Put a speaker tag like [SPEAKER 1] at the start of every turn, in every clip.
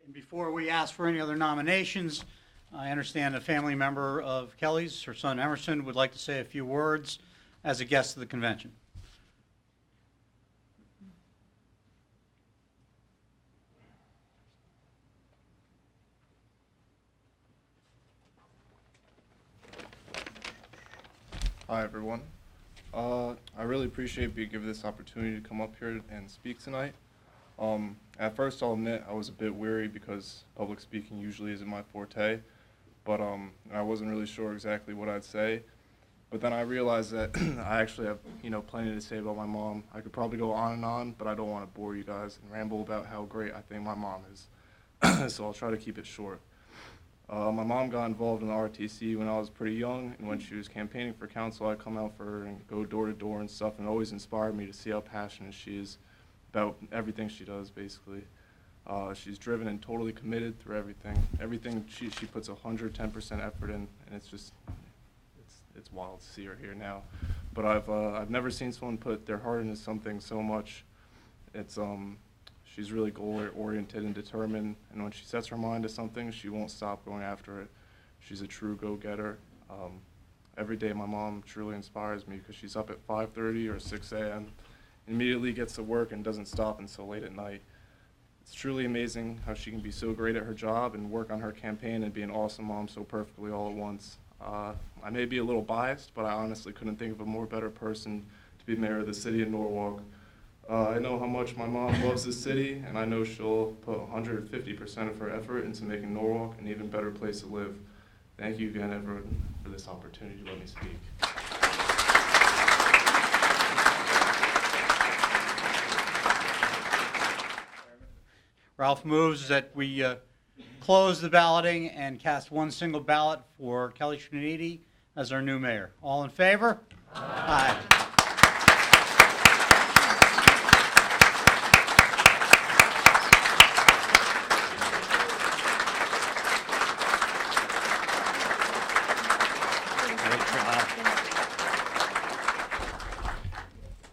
[SPEAKER 1] And before we ask for any other nominations, I understand a family member of Kelly's, her son Emerson, would like to say a few words as a guest of the convention.
[SPEAKER 2] Hi, everyone. I really appreciate being given this opportunity to come up here and speak tonight. At first, I'll admit I was a bit weary because public speaking usually isn't my forte, but I wasn't really sure exactly what I'd say. But then I realized that I actually have, plenty to say about my mom. I could probably go on and on, but I don't want to bore you guys and ramble about how great I think my mom is. So I'll try to keep it short. My mom got involved in the RTC when I was pretty young, and when she was campaigning for council, I'd come out for her and go door to door and stuff, and it always inspired me to see how passionate she is about everything she does, basically. She's driven and totally committed through everything. Everything she puts 110% effort in, and it's wild to see her here now. But I've never seen someone put their heart into something so much. She's really goal-oriented and determined, and when she sets her mind to something, she won't stop going after it. She's a true go-getter. Every day my mom truly inspires me because she's up at 5:30 or 6 a.m., immediately gets to work and doesn't stop until late at night. It's truly amazing how she can be so great at her job and work on her campaign and be an awesome mom so perfectly all at once. I may be a little biased, but I honestly couldn't think of a more better person to be mayor of the city of Norwalk. I know how much my mom loves this city, and I know she'll put 150% of her effort into making Norwalk an even better place to live. Thank you again, everyone, for this opportunity to let me speak.
[SPEAKER 1] Ralph moves that we close the balloting and cast one single ballot for Kelly Straniti as our new mayor. All in favor? Aye.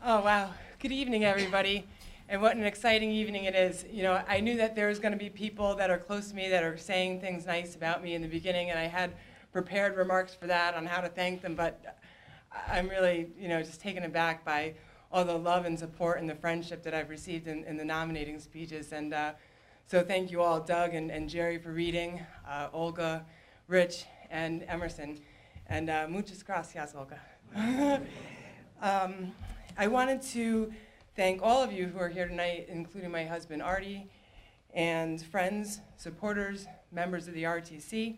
[SPEAKER 3] Oh, wow. Good evening, everybody. And what an exciting evening it is. I knew that there was going to be people that are close to me that are saying things nice about me in the beginning, and I had prepared remarks for that on how to thank them, but I'm really, just taken aback by all the love and support and the friendship that I've received in the nominating speeches. And so thank you all, Doug and Jerry, for reading, Olga, Rich, and Emerson. And muchas gracias, Olga. I wanted to thank all of you who are here tonight, including my husband, Artie, and friends, supporters, members of the RTC.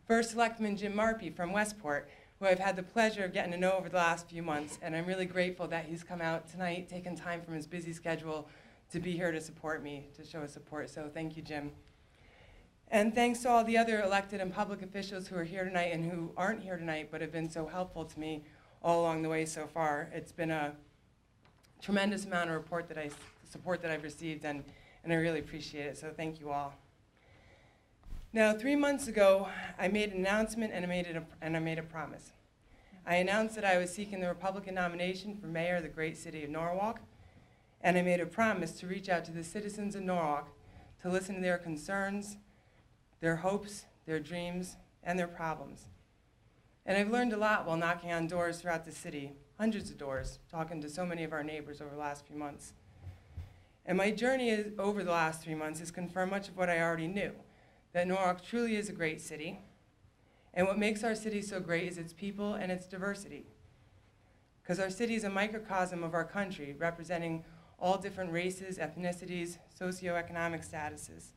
[SPEAKER 3] First Selectman Jim Marpy from Westport, who I've had the pleasure of getting to know over the last few months, and I'm really grateful that he's come out tonight, taken time from his busy schedule to be here to support me, to show his support, so thank you, Jim. And thanks to all the other elected and public officials who are here tonight and who aren't here tonight but have been so helpful to me all along the way so far. It's been a tremendous amount of support that I've received, and I really appreciate it, so thank you all. Now, 3 months ago, I made an announcement and I made a promise. I announced that I was seeking the Republican nomination for mayor of the great city of Norwalk, and I made a promise to reach out to the citizens of Norwalk to listen to their concerns, their hopes, their dreams, and their problems. And I've learned a lot while knocking on doors throughout the city, hundreds of doors, talking to so many of our neighbors over the last few months. And my journey over the last 3 months has confirmed much of what I already knew, that Norwalk truly is a great city. And what makes our city so great is its people and its diversity. Because our city is a microcosm of our country, representing all different races, ethnicities, socioeconomic statuses.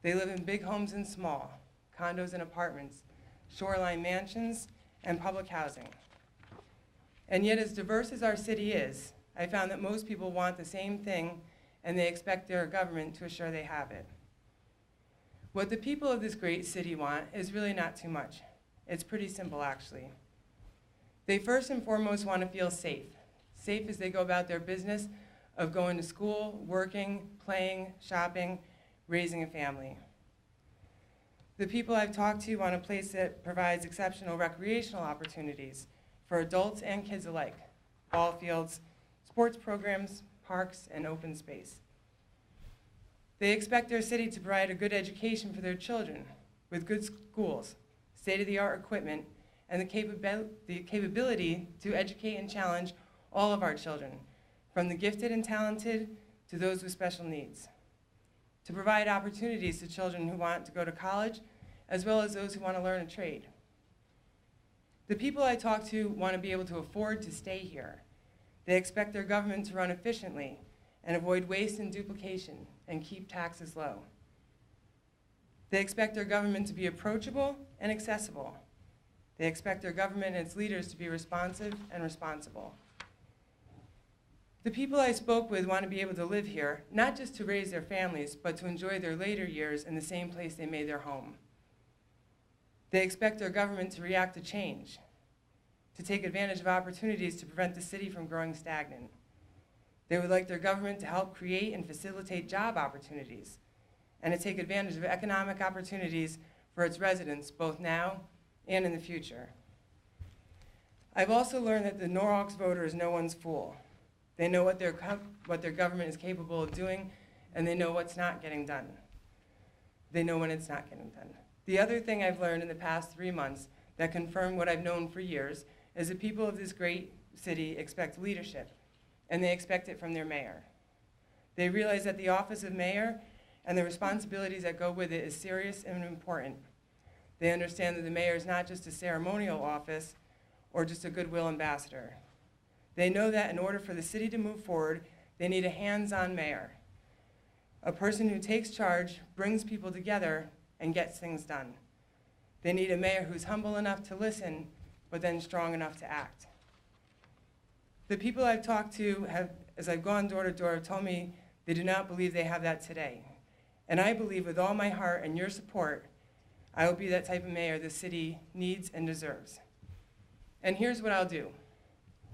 [SPEAKER 3] They live in big homes and small, condos and apartments, shoreline mansions, and public housing. And yet, as diverse as our city is, I found that most people want the same thing, and they expect their government to assure they have it. What the people of this great city want is really not too much. It's pretty simple, actually. They first and foremost want to feel safe as they go about their business of going to school, working, playing, shopping, raising a family. The people I've talked to want a place that provides exceptional recreational opportunities for adults and kids alike, ball fields, sports programs, parks, and open space. They expect their city to provide a good education for their children with good schools, state-of-the-art equipment, and the capability to educate and challenge all of our children, from the gifted and talented to those with special needs. To provide opportunities to children who want to go to college, as well as those who want to learn a trade. The people I talk to want to be able to afford to stay here. They expect their government to run efficiently and avoid waste and duplication and keep taxes low. They expect their government to be approachable and accessible. They expect their government and its leaders to be responsive and responsible. The people I spoke with want to be able to live here, not just to raise their families, but to enjoy their later years in the same place they made their home. They expect their government to react to change, to take advantage of opportunities to prevent the city from growing stagnant. They would like their government to help create and facilitate job opportunities, and to take advantage of economic opportunities for its residents, both now and in the future. I've also learned that the Norwalk's voter is no one's fool. They know what their government is capable of doing, and they know what's not getting done. They know when it's not getting done. The other thing I've learned in the past 3 months that confirmed what I've known for years is the people of this great city expect leadership, and they expect it from their mayor. They realize that the office of mayor and the responsibilities that go with it is serious and important. They understand that the mayor is not just a ceremonial office or just a goodwill ambassador. They know that in order for the city to move forward, they need a hands-on mayor, a person who takes charge, brings people together, and gets things done. They need a mayor who's humble enough to listen, but then strong enough to act. The people I've talked to have, as I've gone door to door, told me they do not believe they have that today. And I believe with all my heart and your support, I will be that type of mayor the city needs and deserves. And here's what I'll do.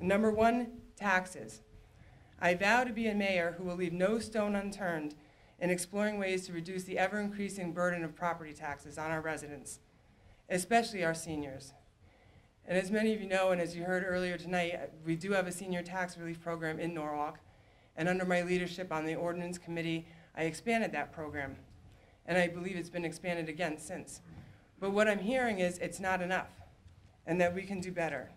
[SPEAKER 3] Number 1, taxes. I vow to be a mayor who will leave no stone unturned in exploring ways to reduce the ever-increasing burden of property taxes on our residents, especially our seniors. And as many of you know, and as you heard earlier tonight, we do have a senior tax relief program in Norwalk. And under my leadership on the ordinance committee, I expanded that program. And I believe it's been expanded again since. But what I'm hearing is it's not enough, and that we can do better.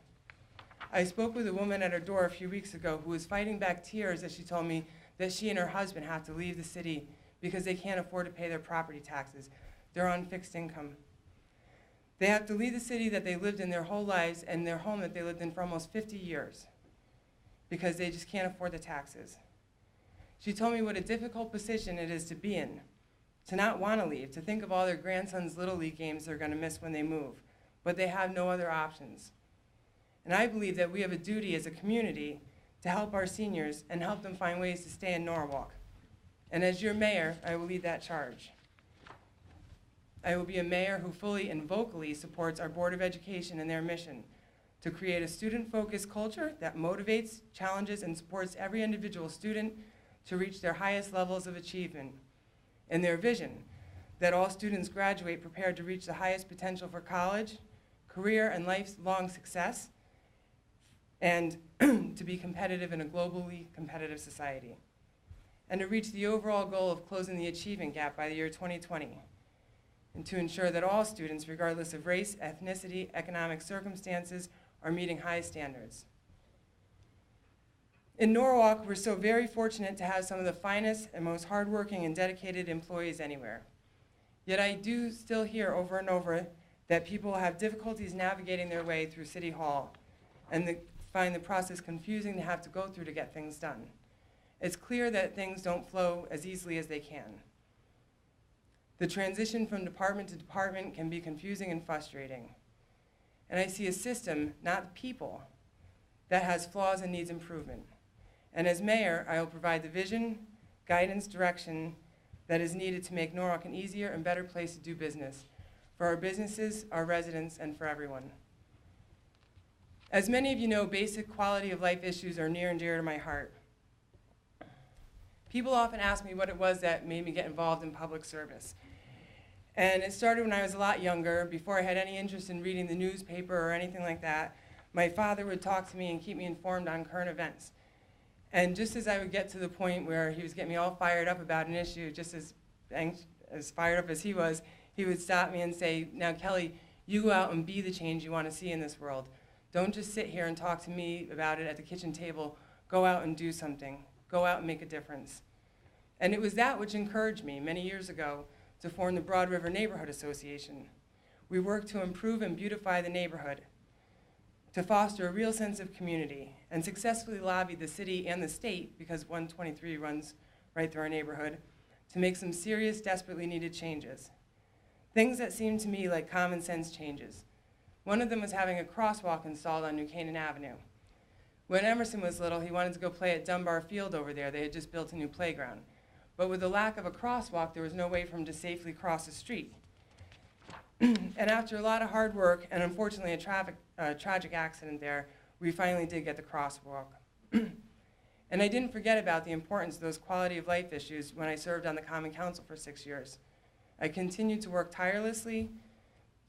[SPEAKER 3] I spoke with a woman at her door a few weeks ago who was fighting back tears as she told me that she and her husband have to leave the city because they can't afford to pay their property taxes. They're on fixed income. They have to leave the city that they lived in their whole lives and their home that they lived in for almost 50 years because they just can't afford the taxes. She told me what a difficult position it is to be in, to not want to leave, to think of all their grandson's Little League games they're going to miss when they move, but they have no other options. And I believe that we have a duty as a community to help our seniors and help them find ways to stay in Norwalk. And as your mayor, I will lead that charge. I will be a mayor who fully and vocally supports our Board of Education and their mission to create a student-focused culture that motivates, challenges, and supports every individual student to reach their highest levels of achievement. And their vision that all students graduate prepared to reach the highest potential for college, career, and lifelong success, and to be competitive in a globally competitive society, and to reach the overall goal of closing the achievement gap by the year 2020, and to ensure that all students, regardless of race, ethnicity, economic circumstances, are meeting high standards. In Norwalk, we're so very fortunate to have some of the finest and most hardworking and dedicated employees anywhere. Yet I do still hear over and over that people have difficulties navigating their way through City Hall and find the process confusing to have to go through to get things done. It's clear that things don't flow as easily as they can. The transition from department to department can be confusing and frustrating. And I see a system, not people, that has flaws and needs improvement. And as mayor, I will provide the vision, guidance, direction that is needed to make Norwalk an easier and better place to do business for our businesses, our residents, and for everyone. As many of you know, basic quality of life issues are near and dear to my heart. People often ask me what it was that made me get involved in public service. And it started when I was a lot younger, before I had any interest in reading the newspaper or anything like that. My father would talk to me and keep me informed on current events. And just as I would get to the point where he was getting me all fired up about an issue, just as as fired up as he was, he would stop me and say, now Kelly, you go out and be the change you want to see in this world. Don't just sit here and talk to me about it at the kitchen table. Go out and do something. Go out and make a difference. And it was that which encouraged me many years ago to form the Broad River Neighborhood Association. We worked to improve and beautify the neighborhood, to foster a real sense of community, and successfully lobbied the city and the state, because 123 runs right through our neighborhood, to make some serious, desperately needed changes. Things that seemed to me like common sense changes. One of them was having a crosswalk installed on New Canaan Avenue. When Emerson was little, he wanted to go play at Dunbar Field over there. They had just built a new playground. But with the lack of a crosswalk, there was no way for him to safely cross the street. And after a lot of hard work, and unfortunately a tragic accident there, we finally did get the crosswalk. And I didn't forget about the importance of those quality of life issues when I served on the Common Council for 6 years. I continued to work tirelessly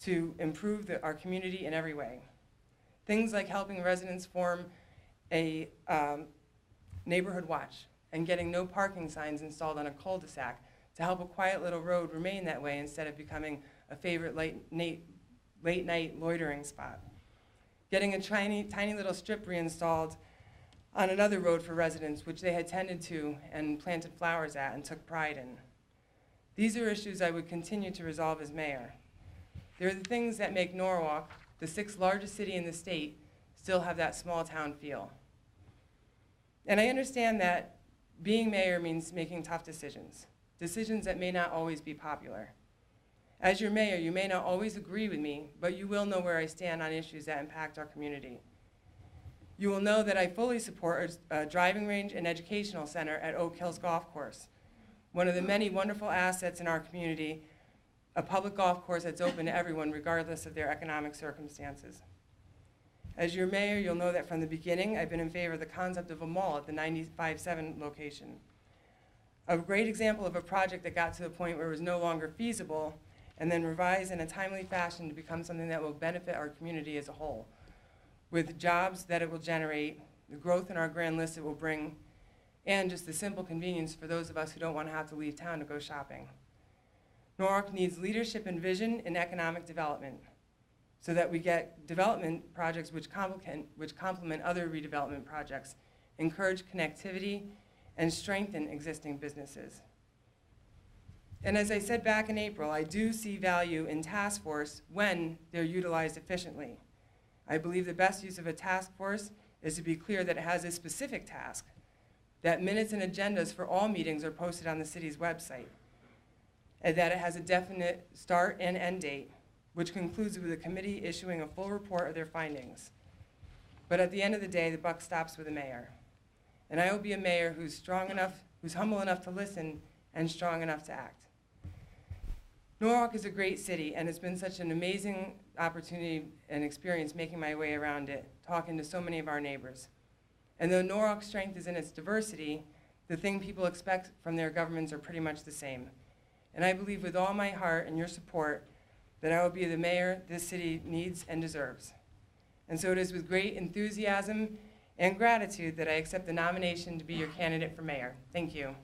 [SPEAKER 3] to improve our community in every way. Things like helping residents form a neighborhood watch and getting no parking signs installed on a cul-de-sac to help a quiet little road remain that way instead of becoming a favorite late night loitering spot. Getting a tiny little strip reinstalled on another road for residents, which they had tended to and planted flowers at and took pride in. These are issues I would continue to resolve as mayor. They're the things that make Norwalk, the 6th largest city in the state, still have that small town feel. And I understand that being mayor means making tough decisions, decisions that may not always be popular. As your mayor, you may not always agree with me, but you will know where I stand on issues that impact our community. You will know that I fully support a driving range and educational center at Oak Hills Golf Course, one of the many wonderful assets in our community, a public golf course that's open to everyone regardless of their economic circumstances. As your mayor, you'll know that from the beginning, I've been in favor of the concept of a mall at the 95-7 location. A great example of a project that got to the point where it was no longer feasible and then revised in a timely fashion to become something that will benefit our community as a whole, with jobs that it will generate, the growth in our grand list it will bring, and just the simple convenience for those of us who don't want to have to leave town to go shopping. Norwalk needs leadership and vision in economic development so that we get development projects which complement other redevelopment projects, encourage connectivity, and strengthen existing businesses. And as I said back in April, I do see value in task force when they're utilized efficiently. I believe the best use of a task force is to be clear that it has a specific task, that minutes and agendas for all meetings are posted on the city's website, and that it has a definite start and end date, which concludes with the committee issuing a full report of their findings. But at the end of the day, the buck stops with the mayor. And I will be a mayor who's strong enough, who's humble enough to listen and strong enough to act. Norwalk is a great city, and it's been such an amazing opportunity and experience making my way around it, talking to so many of our neighbors. And though Norwalk's strength is in its diversity, the thing people expect from their governments are pretty much the same. And I believe with all my heart and your support that I will be the mayor this city needs and deserves. And so it is with great enthusiasm and gratitude that I accept the nomination to be your candidate for mayor. Thank you.